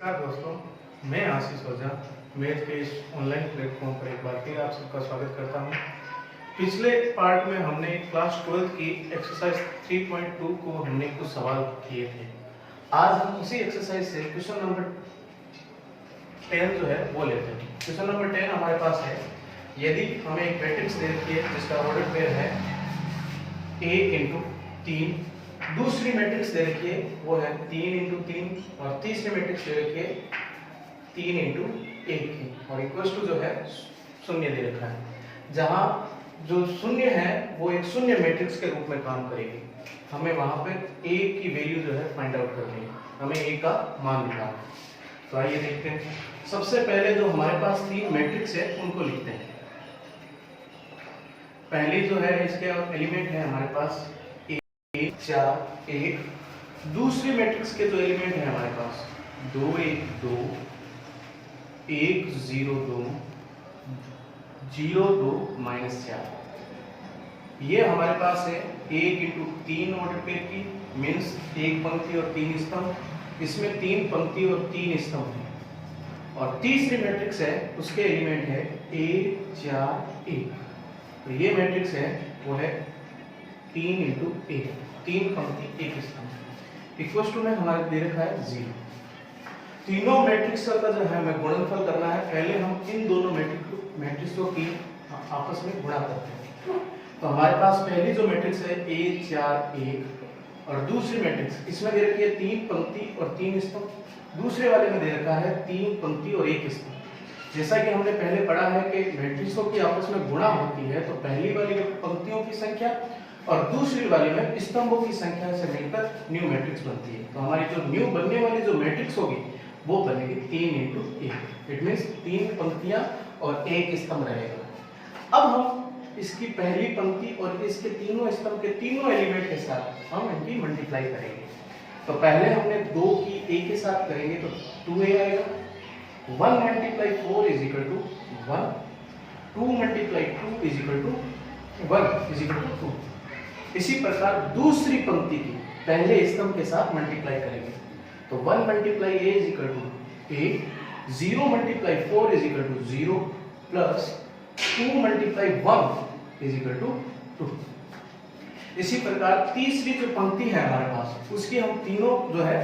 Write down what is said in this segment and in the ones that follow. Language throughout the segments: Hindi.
नमस्कार दोस्तों, मैं आशीष ओझा मैथ के इस ऑनलाइन प्लेटफॉर्म पर एक बार फिर आप सबका स्वागत करता हूं। पिछले पार्ट में हमने क्लास 12 की एक्सरसाइज 3.2 को हमने कुछ सवाल किए थे। आज हम उसी एक्सरसाइज से क्वेश्चन नंबर 10 जो है वो लेते हैं। क्वेश्चन नंबर 10 हमारे पास है, यदि हमें एक मैट्रिक्स दे रखी है जिसका ऑर्डर पेयर है 1 × 3, दूसरी मैट्रिक्स दे रखी है वो है 3 × 3 और तीसरी मैट्रिक्स दे रखी है 3 × 1 और इक्वल टू जो है शून्य दे रखा है। जहां जो शून्य है वो एक शून्य मैट्रिक्स के रूप में काम करेगी। हमें वहां पे a की वैल्यू जो है फाइंड आउट करनी है, हमें a का मान निकालना है। तो आइए देखते हैं। सबसे पहले जो हमारे पास तीन मैट्रिक्स है उनको लिखते हैं। पहली जो है इसके एलिमेंट है हमारे पास 4 1, दूसरी मैट्रिक्स के जो एलिमेंट है हमारे पास 2 1 2 1 0 2 0 2 -4। ये हमारे पास है 1 × 3 ऑर्डर पेयर की, मीन्स एक पंक्ति और 3 स्तंभ। इसमें 3 पंक्ति और 3 स्तंभ है। और तीसरी मैट्रिक्स है उसके एलिमेंट है 1 4 1। तो ये मैट्रिक्स है वो है 3 × 1, 3 पंक्ति 1 स्तंभ। इक्वल टू में हमारे दे रखा है 0। तीनों मैट्रिक्स का जो है हमें गुणनफल करना है। पहले हम इन दोनों मैट्रिक्सों की आपस में गुणा करते हैं। तो हमारे पास पहली जो मैट्रिक्स है 1 4 1 और दूसरी मैट्रिक्स इसमें दे रखी है 3 पंक्ति और 3 स्तंभ, दूसरे वाले में दे रखा है 3 पंक्ति और 1 स्तंभ। जैसा कि हमने पहले पढ़ा है कि मैट्रिक्सों की आपस में गुणा होती है तो पहली वाली में पंक्तियों की संख्या और दूसरी वाली में स्तंभों की संख्या से मिलकर न्यू मैट्रिक्स बनती है। तो हमारी जो न्यू बनने वाली जो मैट्रिक्स होगी वो बनेगी 3 × 1। इट मींस 3 पंक्तियां और 1 स्तंभ रहेगा। अब हम इसकी पहली पंक्ति और इसके तीनों स्तंभ के तीनों एलिमेंट के साथ हम इनकी मल्टीप्लाई करेंगे। तो पहले हमने 2 की a के साथ करेंगे तो 2a आएगा। 1 × 4 = 1, 2 × 2 = 1 2। इसी प्रकार दूसरी पंक्ति की पहले स्तंभ के साथ मल्टीप्लाई करेंगे तो 1 × a = 8, 0 × 4 = 0 प्लस 2 × 1 = 2। इसी प्रकार तीसरी जो पंक्ति है हमारे पास उसकी हम तीनों जो है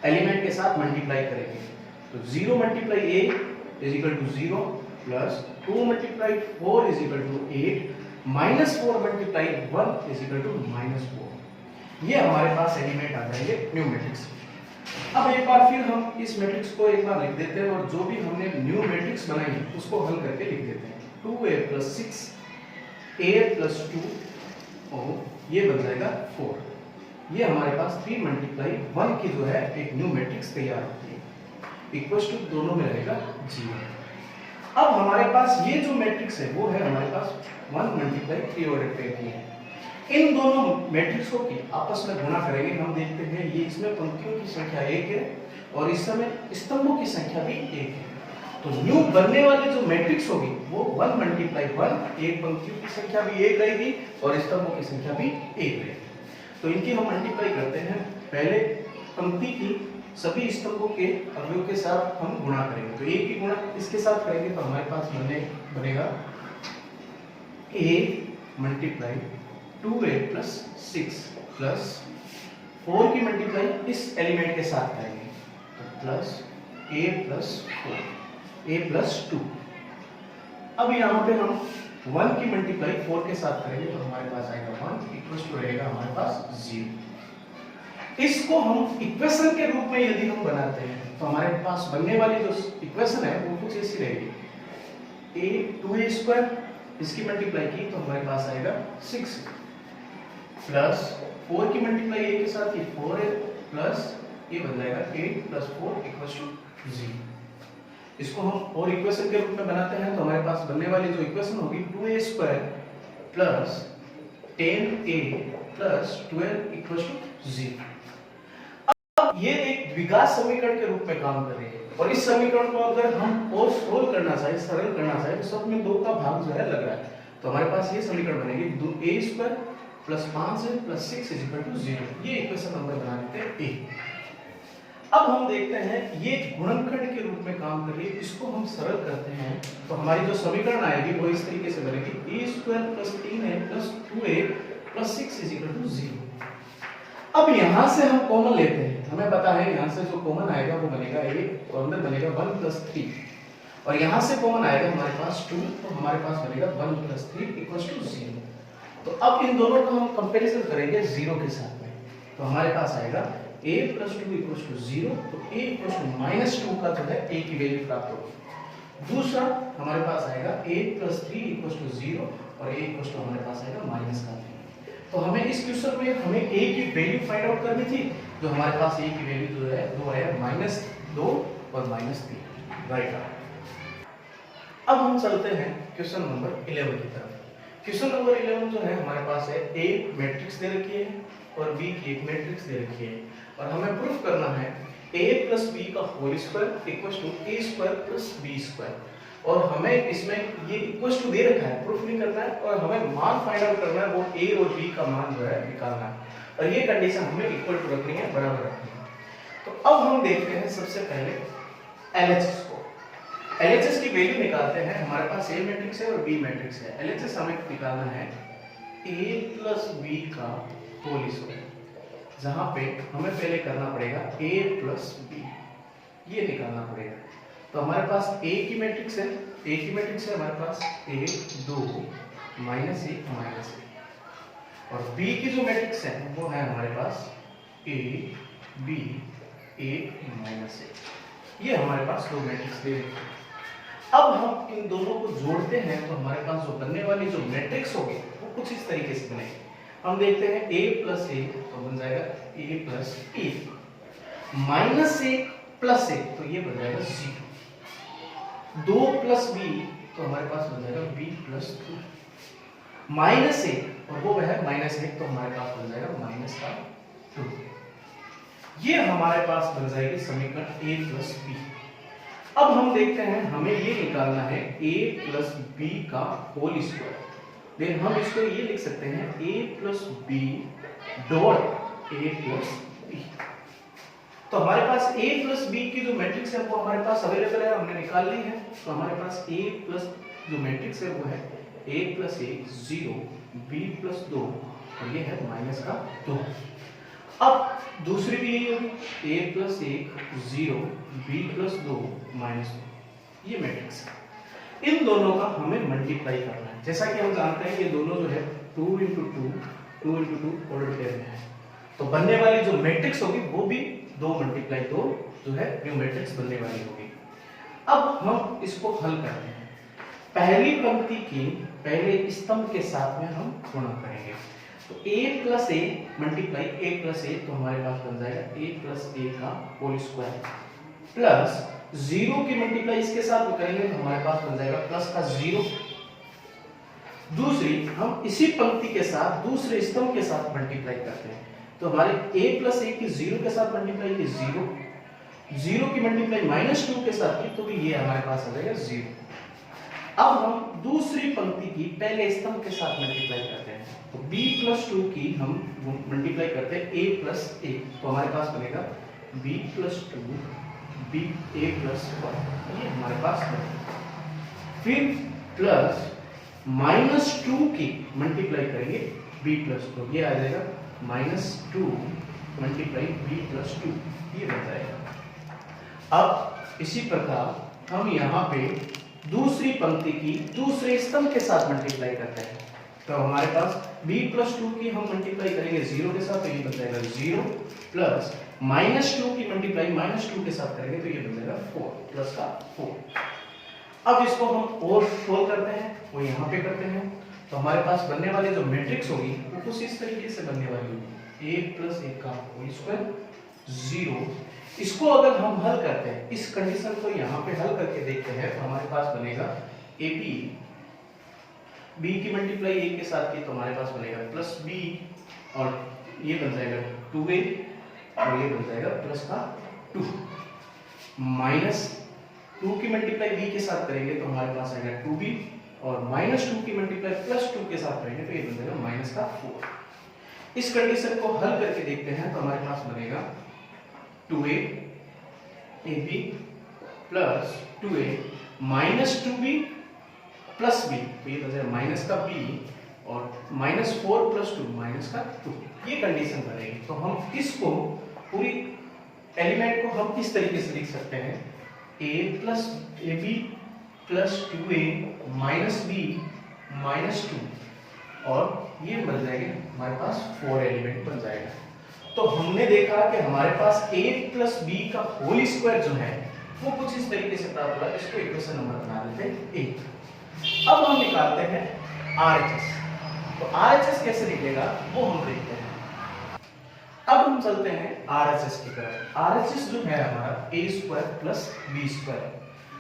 एलिमेंट के साथ मल्टीप्लाई करेंगे तो 0 × a = 0 प्लस 2 × 4 = 8 -4 × 1 = -4। ये हमारे पास एलिमेंट आ जाएंगे न्यू मैट्रिक्स। अब एक बार फिर हम इस मैट्रिक्स को एक बार लिख देते हैं और जो भी हमने न्यू मैट्रिक्स बनाई है उसको हल करके लिख देते हैं। 2a + 6 a + 2 और ये बन जाएगा 4। ये हमारे पास 3 × 1 की जो है एक न्यू मैट्रिक्स तैयार होती है। इक्वल टू दोनों में रहेगा 0। अब हमारे पास ये जो मैट्रिक्स है वो है हमारे पास 1 × 3 ऑर्डर पेयर की है। इन दोनों मैट्रिक्सों की आपस में गुणा करेंगे। हम देखते हैं ये इसमें पंक्तियों की संख्या 1 है और इस समय स्तंभों की संख्या भी 1 है। तो न्यू बनने वाली जो मैट्रिक्स होगी वो 1 × 1, एक पंक्तियों की संख्या भी 1 रहेगी और स्तंभों की संख्या भी 1 रहेगी। तो इनकी हम मल्टीप्लाई करते हैं। पहले पंक्ति की सभी स्तंभों के अवयव के साथ हम गुणा करेंगे तो 1 की गुणा इसके साथ करेंगे तो हमारे पास बनेगा a × 2a + 6 प्लस 4 की मल्टीप्लाई इस एलिमेंट के साथ करेंगे तो प्लस a + 4 a + 2। अब यहाँ पे हम 1 की मल्टीप्लाई 4 के साथ करेंगे तो हमारे पास आएगा 1 इक्वल टू रहेगा हमारे पास 0। इसको हम इक्वेशन के रूप में यदि हम बनाते हैं तो हमारे पास बनने वाली जो इक्वेशन है वो कुछ ऐसी रहेगी। a 2a² इसकी मल्टीप्लाई की तो हमारे पास आएगा 6 प्लस 4 की मल्टीप्लाई a के साथ ये 4 है प्लस ये बन जाएगा 8 + 4 = 0। इसको हम और इक्वेशन के रूप में बनाते हैं तो हमारे पास बनने वाली जो इक्वेशन होगी 2a² प्लस 10a प्लस 12 = 0। अब ये एक द्विघात समीकरण के रूप में काम कर रही है और इस समीकरण को अगर हम और सोल्व करना चाहे, सरल करना चाहे तो सब में 2 का भाग जो है लग रहा है तो हमारे पास ये समीकरण बनेगी a² + 5a + 6 = 0। ये इक्वेशन नंबर बना लेते हैं a। अब हम देखते हैं ये गुणनखंड के रूप में काम कर रही है, इसको हम सरल करते हैं तो हमारी जो समीकरण आएगी वो इस तरीके से बनेगी a² + 3a + 2a + 6 = 0। अब यहां से हम कॉमन लेते हैं, हमें पता है यहां से जो कॉमन आएगा वो बनेगा a और अंदर बनेगा 1 + 3 और यहां से कॉमन आएगा हमारे पास 2 तो हमारे पास बनेगा 1 + 3 = 0। तो अब इन दोनों का हम कंपैरिजन करेंगे 0 के साथ में, तो हमारे पास आएगा a + 2 = 0, तो a = -2 का जो है a की वैल्यू प्राप्त होगी। दूसरा हमारे पास आएगा a + 3 = 0 और a हमारे पास आएगा माइनस का 3। तो हमें इस क्वेश्चन में हमें a की वैल्यू फाइंड आउट करनी थी, जो हमारे पास a की वैल्यू जो है 2 आया -2 और -3, राइट। अब हम चलते हैं क्वेश्चन नंबर 11 की तरफ। क्वेश्चन नंबर 11 जो है हमारे पास है a मैट्रिक्स दे रखी है और b की एक मैट्रिक्स दे रखी है और हमें प्रूफ करना है a + b का होल स्क्वायर = a² + b²। और हमें इसमें ये इक्वल टू दे रखा है, प्रूफ नहीं करना है और हमें मान फाइंड आउट करना है, वो a और b का मान जो है निकालना है और ये कंडीशन हमें इक्वल टू रखनी है, बराबर रखनी है। तो अब हम देखते हैं सबसे पहले LHS को। LHS की वैल्यू निकालते हैं, हमारे पास a मैट्रिक्स है और b मैट्रिक्स है। LHS हमें निकालना है a + b का होल स्क्वायर, जहां पे हमें पहले करना पड़ेगा a + b, ये निकालना पड़ेगा। तो हमारे पास a की मैट्रिक्स है, हमारे पास a 2 -1 -1 और b की जो मैट्रिक्स है वो है हमारे पास a b 1 -1। ये हमारे पास दो मैट्रिक्स दे रखे हैं। अब हम इन दोनों को जोड़ते हैं तो हमारे पास जो बनने वाली जो मैट्रिक्स होगी वो कुछ इस तरीके से बनेगी। हम देखते हैं a + 1 तो बन जाएगा a + 1 -1 + 1 तो ये बन जाएगा 0। 2 + b तो हमारे पास बन जाएगा b + 2 -1 और वो है -1 तो हमारे पास बन जाएगा -2। ये हमारे पास बन जाएगी समीकरण a + b। अब हम देखते हैं हमें ये निकालना है a + b का होल स्क्वायर। देन हम इसको ये लिख सकते हैं a + b dot a + b। तो हमारे पास a + b की जो मैट्रिक्स है वो हमारे पास अवेलेबल है, हमने निकाल ली है। तो हमारे पास a + जो मैट्रिक्स है वो है a + 1 0 b + 2 और ये है -2। अब दूसरी भी यही होगी a + 1 0 b + 2 -2, ये मैट्रिक्स है। इन दोनों का हमें मल्टीप्लाई करना है। जैसा कि हम जानते हैं ये दोनों जो है 2 × 2 ऑर्डर में है, तो बनने वाली जो मैट्रिक्स होगी वो भी 2 × 2 जो है न्यू मैट्रिक्स बनने वाली होगी। अब हम इसको हल करते हैं। पहली पंक्ति की पहले स्तंभ के साथ में हम गुणा करेंगे, तो a + a multiply a + a तो हमारे पास बन जाएगा a + a का होल स्क्वायर प्लस 0 की मल्टीप्लाई इसके साथ करेंगे तो हमारे पास बन जाएगा प्लस का 0। दूसरी हम इसी पंक्ति के साथ दूसरे स्तंभ के साथ मल्टीप्लाई करते हैं, तो हमारे a + a की 0 के साथ मल्टीप्लाई की 0 की मल्टीप्लाई -2 के साथ की तो भी ये हमारे पास आ जाएगा 0। अब हम दूसरी पंक्ति की पहले स्तंभ के साथ मल्टीप्लाई करते हैं, तो b + 2 की हम मल्टीप्लाई करते हैं a + 1 तो हमारे पास बनेगा b + 2 b a + 1, ये हमारे पास बनेगा। फिर प्लस -2 की मल्टीप्लाई करेंगे b + 2, ये आ जाएगा -2 × b + 2, ये बन जाएगा। अब इसी प्रकार हम यहाँ पे दूसरी पंक्ति की दूसरे स्तंभ के साथ मल्टीप्लाई करते हैं, तो हमारे पास b + 2 की हम मल्टीप्लाई करेंगे 0 के साथ तो ये बन जाएगा 0 प्लस -2 की मल्टीप्लाई -2 के साथ करेंगे तो ये बन जाएगा 4 प्लस का 4। अब इसको हम और सोल्व करते हैं, वो यहाँ पे करते हैं, तो हमारे पास बनने वाली जो मैट्रिक्स होगी वो कुछ इस तरीके से बनने वाली होगी a + 1 का होल स्क्वायर 0। इसको अगर हम हल करते हैं, इस कंडीशन को यहाँ पे हल करके देखते हैं तो हमारे पास बनेगा ab, b की मल्टीप्लाई a के साथ की तो हमारे पास बनेगा प्लस b और ये बन जाएगा 2a और ये बन जाएगा प्लस का 2 -2 की मल्टीप्लाई b के साथ करेंगे तो हमारे पास आएगा 2b और -2 की मल्टीप्लाई +2 के साथ करेंगे तो ये बन जाएगा -4। इस कंडीशन को हल करके देखते हैं तो हमारे पास बनेगा 2a a b plus 2a minus 2b plus b, तो ये बन माइनस का b और माइनस 4 प्लस 2 माइनस का 2, ये कंडीशन बनेगी। तो हम इसको पूरी एलिमेंट को हम इस तरीके से लिख सकते हैं, a plus a b plus 2a minus b minus 2, और ये बन जाएगा हमारे पास 4 एलिमेंट बन जाएगा। तो हमने देखा कि हमारे पास a प्लस b का होल स्क्वायर जो है वो कुछ इस तरीके से प्राप्त हुआ, इसको इक्वेशन नंबर बना देते हैं a। अब हम निकालते हैं RHS। तो RHS कैसे निकलेगा वो हम देखते हैं। अब हम चलते हैं RHS की तरफ। RHS जो है हमारा a square plus b square,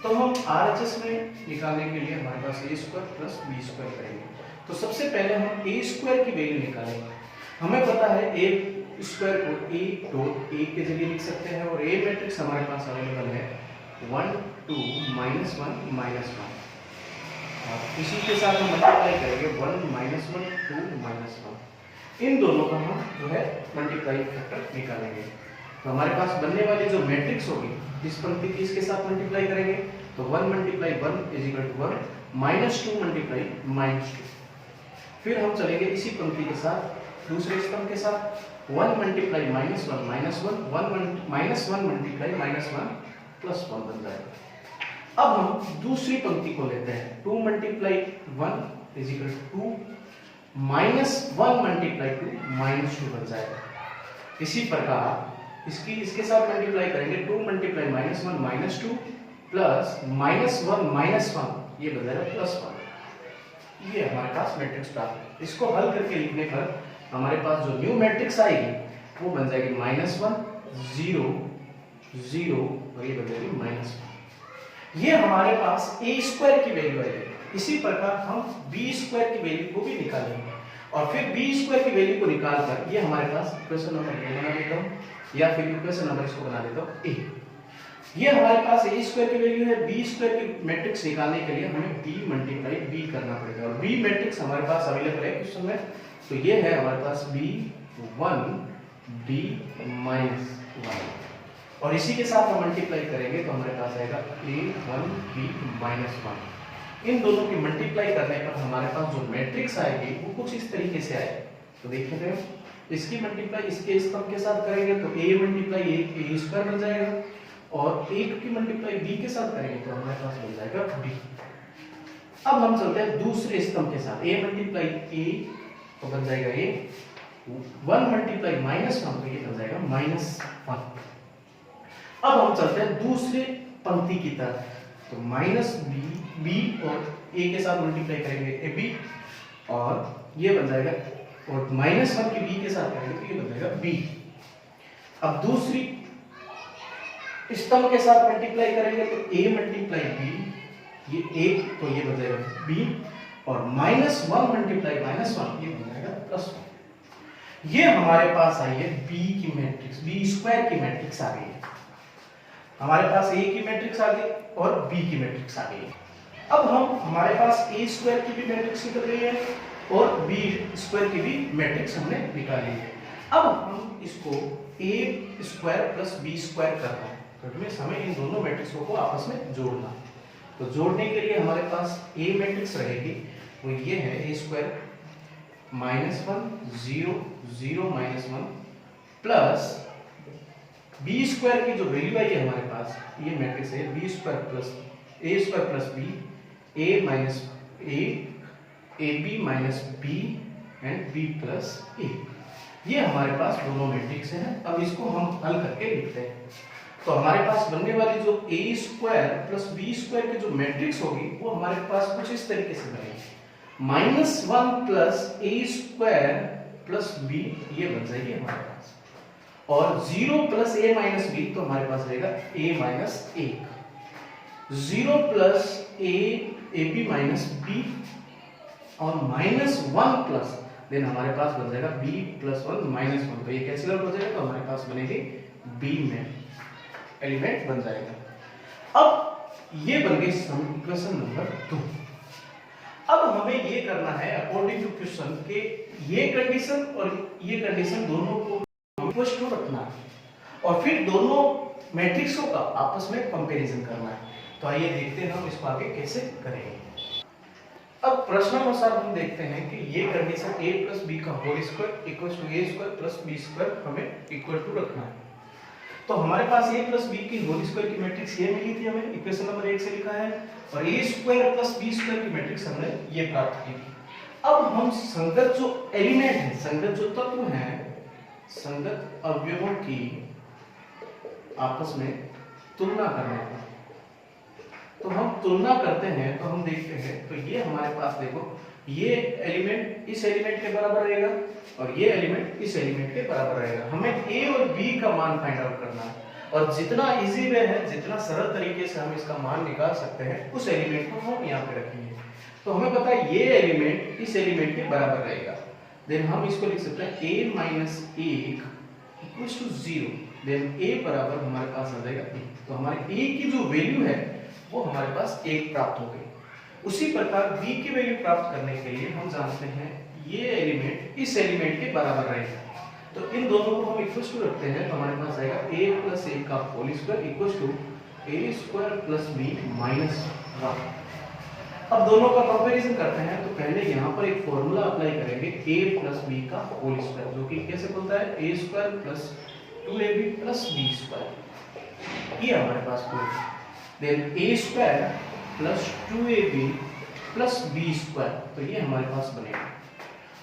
तो हम RHS में निकालने के लिए हमारे पास a square plus b square करेंगे। तो सबसे पहले हम a स्क्वायर की वैल्यू निकालेंगे। हमें पता है a स्क्वायर को a डॉट a के जरिए लिख सकते हैं, और a मैट्रिक्स हमारे पास अवेलेबल है 1 2 -1 -1, और इसी के साथ हम मल्टीप्लाई करेंगे 1 -1 2 -1, इन दोनों का हम जो है मल्टीप्लाई फैक्टर निकालेंगे। तो हमारे पास बनने वाली जो मैट्रिक्स होगी इस पंक्ति की इसके साथ मल्टीप्लाई करेंगे, तो 1 × 1 = 1 -2 × -2। फिर हम चलेंगे इसी पंक्ति के साथ दूसरे स्तंभ के साथ, 1 × -1 -1 1 -1 -1 +1 बन जाएगा। अब हम दूसरी पंक्ति को लेते हैं, 2 × 1 = 2 -1 × 2 -2 बन जाएगा। इसी प्रकार इसके साथ मल्टीप्लाई करेंगे, 2 × -1 -2 प्लस -1 ये बन जाएगा +1। ये हमारे पास मैट्रिक्स प्राप्त है। इसको हल करके लिखने पर हमारे पास जो न्यू मैट्रिक्स आएगी वो बन जाएगी -1 0 0 और ये बन जाएगी -1। ये हमारे पास a स्क्वायर की वैल्यू आएगी। इसी प्रकार हम b स्क्वायर की वैल्यू को भी निकालेंगे, और फिर b स्क्वायर की वैल्यू को निकालकर ये हमारे पास इक्वेशन नंबर a बना देता हूं, या फिर इक्वेशन नंबर इसको बना देता हूं a। ये हमारे पास a स्क्वायर की वैल्यू है। b स्क्वायर की मैट्रिक्स निकालने के लिए हमें b × b करना पड़ेगा, और b मैट्रिक्स हमारे पास अवेलेबल है क्वेश्चन में। तो ये है हमारे पास b1 b -1, और इसी के साथ हम मल्टीप्लाई करेंगे तो हमारे पास आएगा a1 b -1। इन दोनों की मल्टीप्लाई करने पर हमारे पास जो मैट्रिक्स आएगी वो कुछ इस तरीके से आएगी। तो देखिए इसकी मल्टीप्लाई इसके स्तंभ के साथ करेंगे तो a × a स्क्वायर बन जाएगा, और 1 की मल्टीप्लाई b के साथ करेंगे तो हमारे पास बन जाएगा b। अब हम चलते हैं दूसरे स्तंभ के साथ, a × a तो बन जाएगा a, 1 × -1 तो ये बन जाएगा -1। अब हम चलते हैं दूसरे पंक्ति की तरफ, तो -b और a के साथ मल्टीप्लाई करेंगे ab, और ये बन जाएगा, और -1 की b के साथ करेंगे तो ये बन जाएगा b। अब दूसरी स्तंभ के साथ मल्टीप्लाई करेंगे तो a × b, ये 1 तो ये बन जाएगा b, और -1 × -1 ये बन जाएगा +1। ये हमारे पास आई है b की मैट्रिक्स, b स्क्वायर की मैट्रिक्स आ गई है। हमारे पास a की मैट्रिक्स आ गई और b की मैट्रिक्स आ गई है। अब हमारे पास a स्क्वायर की भी मैट्रिक्स निकल गई है और b स्क्वायर की भी मैट्रिक्स हमने निकाली है। अब हम इसको a square plus b square करना है, तो हमें इन दोनों मैट्रिक्सों को आपस में जोड़ना है। तो जोड़ने के लिए हमारे पास a मैट्रिक्स रहेगी, वो ये है a square -1 0 0 -1 plus b square की जो वैल्यू आई है हमारे पास, ये मैट्रिक्स है b square plus a square plus b a minus a ab minus b and b plus a। ये हमारे पास दोनों मैट्रिक्स हैं। अब इसको हम हल करके लिखते हैं। तो हमारे पास बनने वाली जो a square plus b square की जो मैट्रिक्स होगी वो हमारे पास कुछ इस तरीके से बनेगी, -1 plus a square plus b ये बन जाएगी हमारे पास, और 0 प्लस a माइनस b तो हमारे पास रहेगा a minus 1, 0 plus a ab minus b और -1 प्लस देन हमारे पास बन जाएगा b प्लस 1 माइनस 1, तो ये कैंसिल आउट हो जाएगा, तो हमारे पास बनेगी b में एलिमेंट बन जाएगा। अब ये बन गई इक्वेशन नंबर 2। अब हमें ये करना है अकॉर्डिंग टू क्वेश्चन के ये कंडीशन और ये कंडीशन दोनों को इक्वल टू रखना है, और फिर दोनों मैट्रिक्सों का आपस में कंपैरिजन करना है। तो आइए देखते हैं हम इसको आगे कैसे करेंगे। अब प्रश्नानुसार हम देखते हैं कि ये कंडीशन a प्लस बी का whole square equal to a square plus b square हमें इक्वल टू रखना है। तो हमारे पास a प्लस बी की होल स्क्वायर की मैट्रिक्स ये मिली थी, हमें इक्वेशन नंबर 1 से लिखा है, और a square plus b square की मैट्रिक्स हमने ये प्राप्त की थी। अब हम संगत जो एलिमेंट है, संगत जो तत्व हैं, संगत अवयवों की आपस में तुलना करना है। तो हम तुलना करते हैं तो हम देखते हैं, तो ये हमारे पास देखो, ये एलिमेंट इस एलिमेंट के बराबर रहेगा और ये एलिमेंट इस एलिमेंट के बराबर रहेगा। हमें a और b का मान फाइंड आउट करना है, और जितना इजी वे है, जितना सरल तरीके से हम इसका मान निकाल सकते हैं, उस एलिमेंट को हम यहाँ पे रखेंगे। तो हमें पता है ये एलिमेंट इस एलिमेंट के बराबर रहेगा, देन हम इसको लिख सकते हैं a minus 1 equals to 0, then a बराबर हमारे पास आ जाएगा 1। तो हमारे a की जो वैल्यू है वो हमारे पास 1 प्राप्त हो गई। उसी प्रकार b की वैल्यू प्राप्त करने के लिए हम जानते हैं ये एलिमेंट इस एलिमेंट के बराबर रहेगा। तो इन दोनों को हम इक्वल्स टू रखते हैं, तो हमारे पास आएगा a प्लस 1 का whole square equals to a square plus b minus 1। अब दोनों का कंपैरिजन करते हैं, तो पहले यहाँ पर एक फॉर्मूला अप्लाई करेंगे a प्लस b का होल स्क्वायर, जो कि कैसे बनता है a square plus 2ab plus b square. ये हमारे पास कोई then a square plus 2ab plus b square, तो ये हमारे पास बनेगा।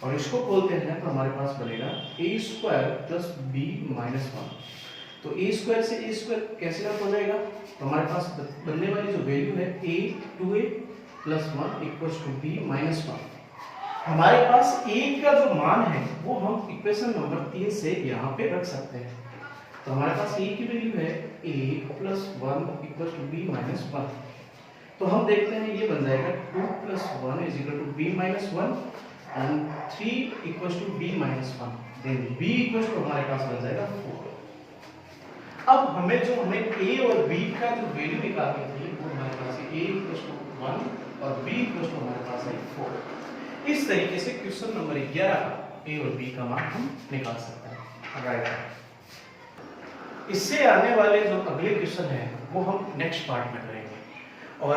और इसको खोलते हैं तो हमारे पास बनेगा a square plus b minus 1। तो a स्क्वायर से a स्क्वायर कैंसिल आउट हो जाएगा, तो हमारे पास बनने वाली जो वैल्यू है a 2a plus 1 equals to b minus 1। हमारे पास a का जो मान है वो हम इक्वेशन नंबर 3 से यहाँ पे रख सकते हैं। तो हमारे पास a की वैल्यू है a plus 1 equal to b minus 1। तो हम देखते हैं ये बन जाएगा 2 plus 1 is equal to b minus 1 and 3 equal to b minus 1, then b equal to हमारे पास बन जाएगा 4। अब हमें a और b का जो वैल्यू निकालनी थी वो हमारे पास है a इक्वल टू 1 और b इक्वल टू हमारे पास है 4। इस तरीके से क्वेश्चन नंबर 11 का a और b का मान हम निकाल सकते हैं। राइट, इससे आने वाले जो अगले क्वेश्चन है वो हम नेक्स्ट पार्ट में करेंगे, और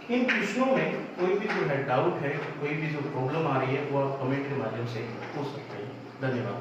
इन क्वेश्चनों में कोई भी जो है डाउट है, कोई भी जो प्रॉब्लम आ रही है वो आप कमेंट के माध्यम से पूछ सकते हैं। धन्यवाद।